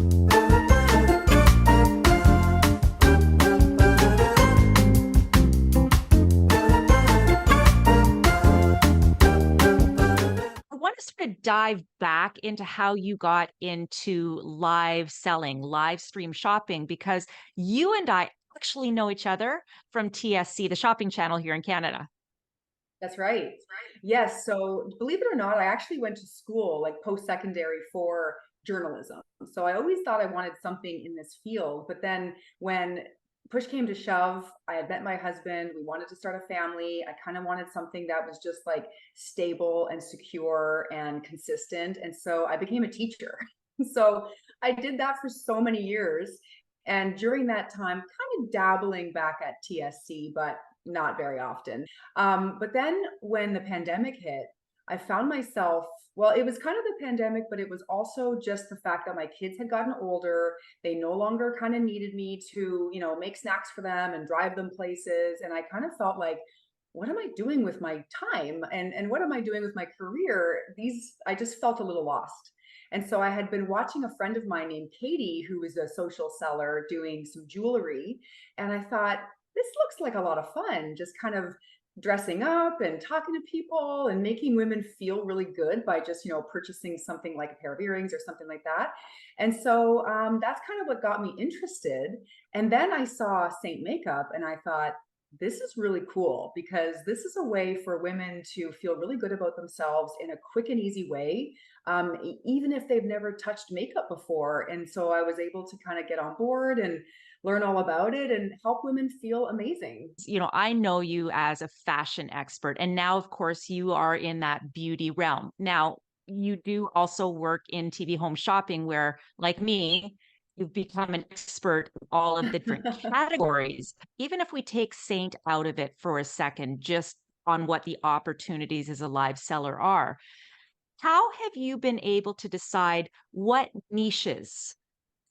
I want to sort of dive back into how you got into live selling, live stream shopping, because you and I actually know each other from TSC, the shopping channel here in Canada. That's right. Yes. So believe it or not, I actually went to school, like post-secondary, for journalism. So I always thought I wanted something in this field. But then when push came to shove, I had met my husband. We wanted to start a family. I kind of wanted something that was just like stable and secure and consistent. And so I became a teacher. So I did that for so many years. And during that time, kind of dabbling back at TSC, but not very often. But then when the pandemic hit, I found myself, well, it was kind of the pandemic, but it was also just the fact that my kids had gotten older. They no longer kind of needed me to, make snacks for them and drive them places. And I kind of felt like, what am I doing with my time? And what am I doing with my career? I just felt a little lost. And so I had been watching a friend of mine named Katie, who was a social seller doing some jewelry. And I thought, this looks like a lot of fun, just kind of dressing up and talking to people and making women feel really good by just purchasing something like a pair of earrings or something like that. And so that's kind of what got me interested. And then I saw Seint makeup and I thought, this is really cool because this is a way for women to feel really good about themselves in a quick and easy way, even if they've never touched makeup before. And so I was able to kind of get on board and learn all about it and help women feel amazing. I know you as a fashion expert, and now, of course, you are in that beauty realm. Now, you do also work in TV home shopping, where, like me, you've become an expert in all of the different categories. Even if we take Saint out of it for a second, just on what the opportunities as a live seller are, how have you been able to decide what niches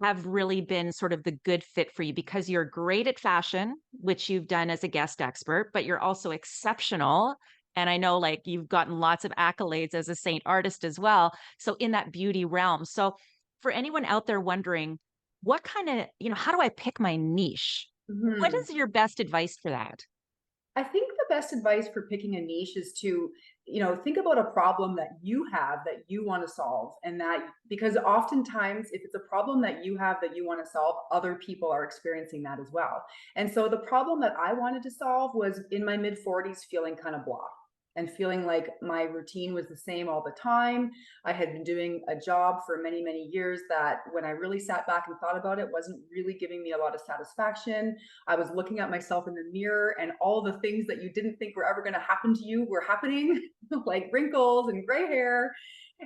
have really been sort of the good fit for you? Because you're great at fashion, which you've done as a guest expert, but you're also exceptional. And I know like you've gotten lots of accolades as a Saint artist as well. So in that beauty realm. So for anyone out there wondering, what kind of, how do I pick my niche? What Mhm. is your best advice for that? I think the best advice for picking a niche is to, think about a problem that you have that you want to solve. And that, because oftentimes, if it's a problem that you have that you want to solve, other people are experiencing that as well. And so the problem that I wanted to solve was in my mid 40s, feeling kind of blah and feeling like my routine was the same all the time. I had been doing a job for many, many years that when I really sat back and thought about it, wasn't really giving me a lot of satisfaction. I was looking at myself in the mirror and all the things that you didn't think were ever going to happen to you were happening, like wrinkles and gray hair.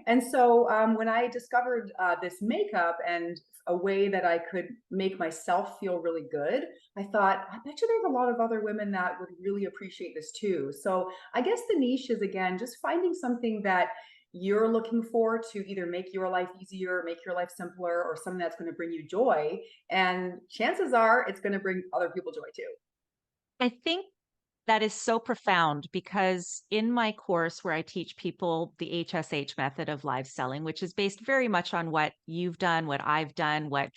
And so when I discovered this makeup and a way that I could make myself feel really good, I thought, I bet you there's a lot of other women that would really appreciate this too. So I guess the niche is, again, just finding something that you're looking for to either make your life easier, make your life simpler, or something that's going to bring you joy. And chances are it's going to bring other people joy too. I think that is so profound because in my course where I teach people the HSH method of live selling, which is based very much on what you've done, what I've done, what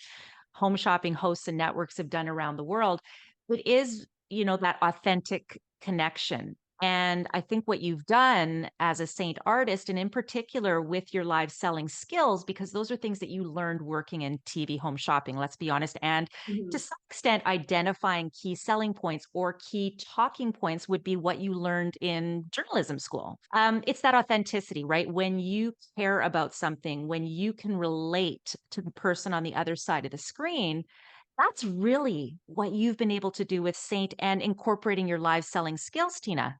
home shopping hosts and networks have done around the world, it is, that authentic connection. And I think what you've done as a Saint artist, and in particular with your live selling skills, because those are things that you learned working in TV home shopping, let's be honest, and to Mhm. some extent, identifying key selling points or key talking points would be what you learned in journalism school. It's that authenticity, right? When you care about something, when you can relate to the person on the other side of the screen, that's really what you've been able to do with Saint and incorporating your live selling skills, Tina.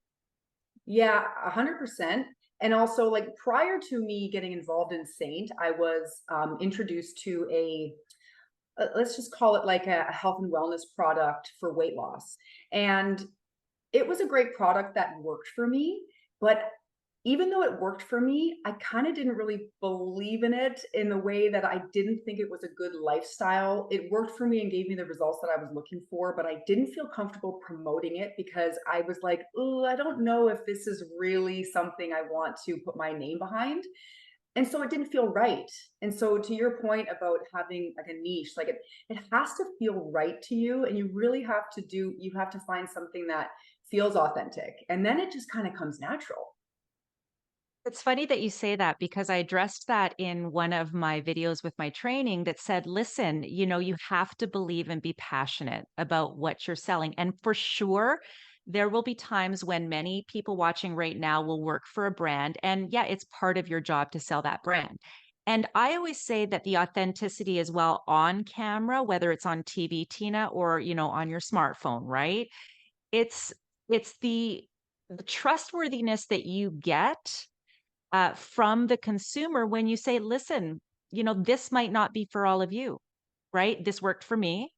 Yeah, 100%. And also, like prior to me getting involved in Saint, I was introduced to let's just call it like a health and wellness product for weight loss. And it was a great product that worked for me, but even though it worked for me, I kind of didn't really believe in it in the way that I didn't think it was a good lifestyle. It worked for me and gave me the results that I was looking for, but I didn't feel comfortable promoting it because I was like, oh, I don't know if this is really something I want to put my name behind. And so it didn't feel right. And so to your point about having like a niche, like it has to feel right to you. And you really have to you have to find something that feels authentic. And then it just kind of comes natural. It's funny that you say that because I addressed that in one of my videos with my training that said, listen, you have to believe and be passionate about what you're selling. And for sure, there will be times when many people watching right now will work for a brand. And yeah, it's part of your job to sell that brand. And I always say that the authenticity as well on camera, whether it's on TV, Tina, or on your smartphone, right? It's it's the trustworthiness that you get from the consumer when you say, listen, this might not be for all of you, right? This worked for me,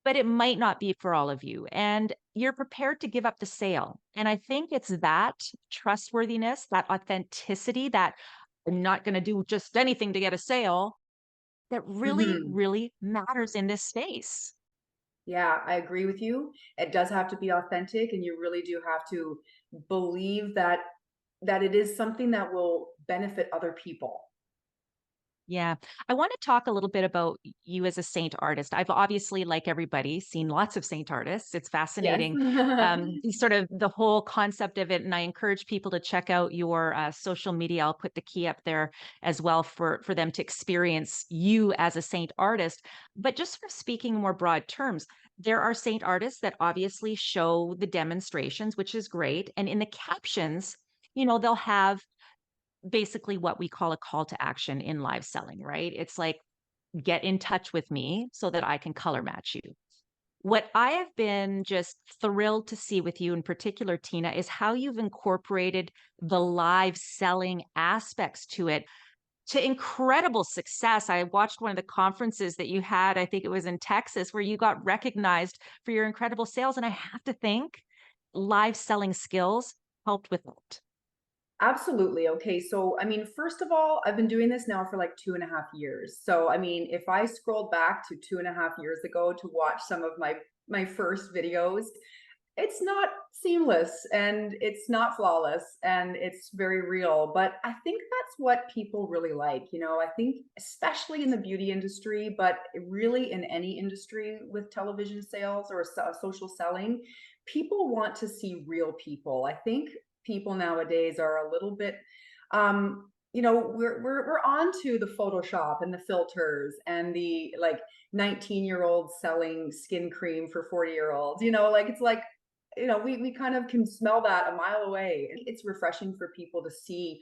but it might not be for all of you. And you're prepared to give up the sale. And I think it's that trustworthiness, that authenticity, that I'm not going to do just anything to get a sale that really, Hmm. really matters in this space. Yeah, I agree with you. It does have to be authentic, and you really do have to believe that it is something that will benefit other people. Yeah. I want to talk a little bit about you as a Seint artist. I've obviously, like everybody, seen lots of Seint artists. It's Yes. fascinating, sort of the whole concept of it. And I encourage people to check out your social media. I'll put the key up there as well for them to experience you as a Seint artist. But just sort of speaking in more broad terms, there are Seint artists that obviously show the demonstrations, which is great. And in the captions, they'll have basically what we call a call to action in live selling, right? It's like, get in touch with me so that I can color match you. What I have been just thrilled to see with you in particular, Tina, is how you've incorporated the live selling aspects to it to incredible success. I watched one of the conferences that you had, I think it was in Texas, where you got recognized for your incredible sales. And I have to think live selling skills helped with it. Absolutely. Okay. So, I mean, first of all, I've been doing this now for like 2.5 years. So, I mean, if I scrolled back to 2.5 years ago to watch some of my first videos, it's not seamless and it's not flawless and it's very real. But I think that's what people really like. I think especially in the beauty industry, but really in any industry with television sales or social selling, people want to see real people. I think people nowadays are a little bit we're on to the Photoshop and the filters and the like 19-year-olds selling skin cream for 40-year-olds. Like it's like we kind of can smell that a mile away. It's refreshing for people to see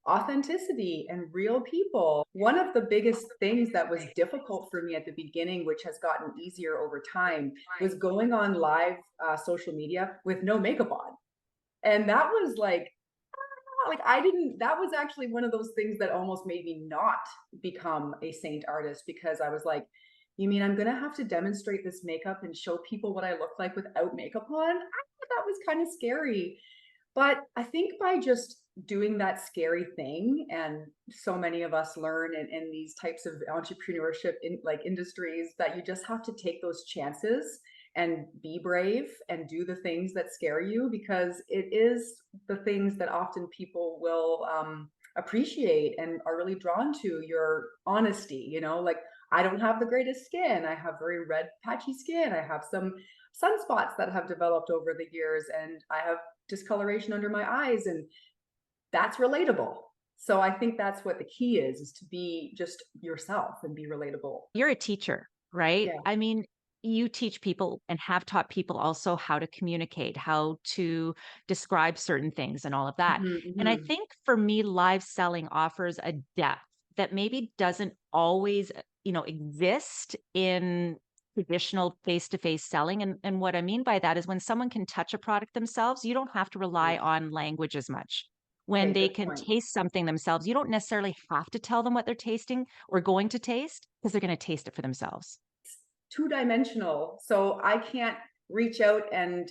authenticity and real people. One of the biggest things that was difficult for me at the beginning, which has gotten easier over time, was going on live social media with no makeup on. And that was like I didn't that was actually one of those things that almost made me not become a Seint artist, because I was like, you mean I'm gonna have to demonstrate this makeup and show people what I look like without makeup on? I thought that was kind of scary. But I think by just doing that scary thing, and so many of us learn in these types of entrepreneurship in like industries, that you just have to take those chances and be brave and do the things that scare you, because it is the things that often people will appreciate and are really drawn to. Your honesty, like I don't have the greatest skin. I have very red, patchy skin. I have some sunspots that have developed over the years, and I have discoloration under my eyes, and that's relatable. So I think that's what the key is to be just yourself and be relatable. You're a teacher, right? Yeah. I mean, you teach people and have taught people also how to communicate, how to describe certain things and all of that. Hmm. And I Hmm. think for me, live selling offers a depth that maybe doesn't always, exist in traditional face-to-face selling. And what I mean by that is when someone can touch a product themselves, you don't have to rely Right. on language as much. When Okay, they good can point. taste something themselves, you don't necessarily have to tell them what they're tasting or going to taste because they're going to taste it for themselves. Two-dimensional. So I can't reach out and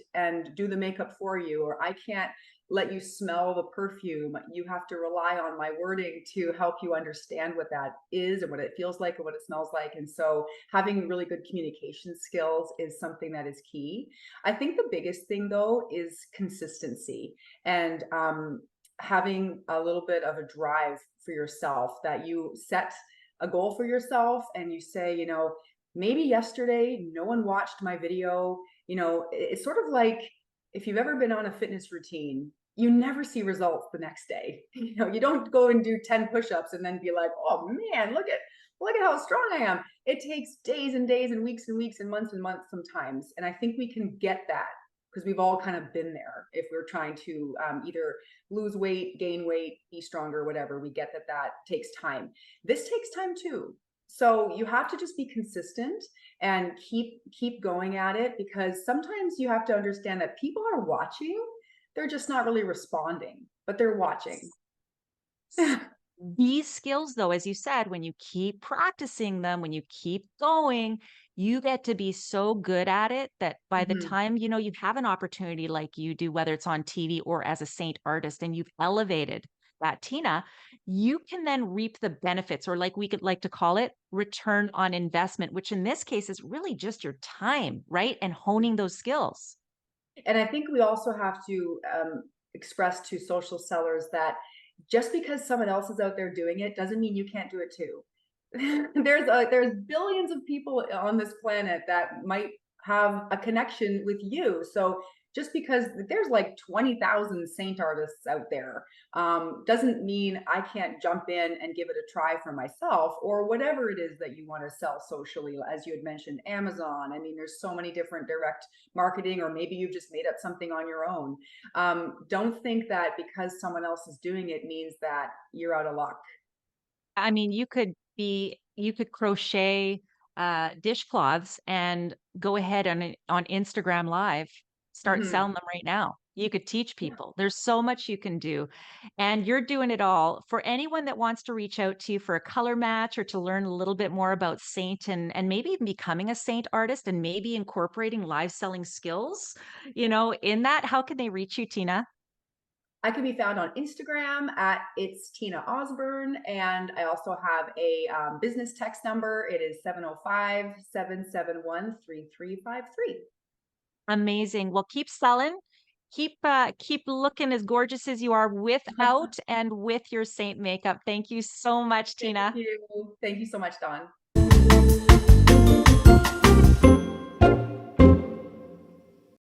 do the makeup for you, or I can't let you smell the perfume. You have to rely on my wording to help you understand what that is and what it feels like and what it smells like. And so having really good communication skills is something that is key. I think the biggest thing though is consistency. And having a little bit of a drive for yourself, that you set a goal for yourself and you say, maybe yesterday no one watched my video. It's sort of like if you've ever been on a fitness routine, you never see results the next day. You don't go and do 10 push-ups and then be like, oh man, look at how strong I am. It takes days and days and weeks and months sometimes. And I think we can get that because we've all kind of been there. If we're trying to either lose weight, gain weight, be stronger, whatever, we get that takes time. This takes time too. So you have to just be consistent and keep going at it, because sometimes you have to understand that people are watching. They're just not really responding, but they're watching. These skills, though, as you said, when you keep practicing them, when you keep going, you get to be so good at it that by the Mhm. time, you have an opportunity like you do, whether it's on TV or as a Seint artist, and you've elevated that, Tina, you can then reap the benefits, or like we could like to call it, return on investment, which in this case is really just your time, right? And honing those skills. And I think we also have to express to social sellers that just because someone else is out there doing it doesn't mean you can't do it too. There's billions of people on this planet that might have a connection with you. So just because there's like 20,000 Seint artists out there, doesn't mean I can't jump in and give it a try for myself, or whatever it is that you want to sell socially. As you had mentioned, Amazon. I mean, there's so many different direct marketing, or maybe you've just made up something on your own. Don't think that because someone else is doing it means that you're out of luck. I mean, you could crochet dishcloths and go ahead on Instagram Live, start Mhm. selling them right now. You could teach people. There's so much you can do. And you're doing it all. For anyone that wants to reach out to you for a color match or to learn a little bit more about Seint, and maybe even becoming a Seint artist and maybe incorporating live selling skills, in that, how can they reach you, Tina? I can be found on Instagram at It's Tina Osburn. And I also have a business text number. It is 705-771-3353. Amazing. Well, keep selling. Keep looking as gorgeous as you are without and with your Seint makeup. Thank you so much, Thank Tina. you. Thank you so much, Dawn.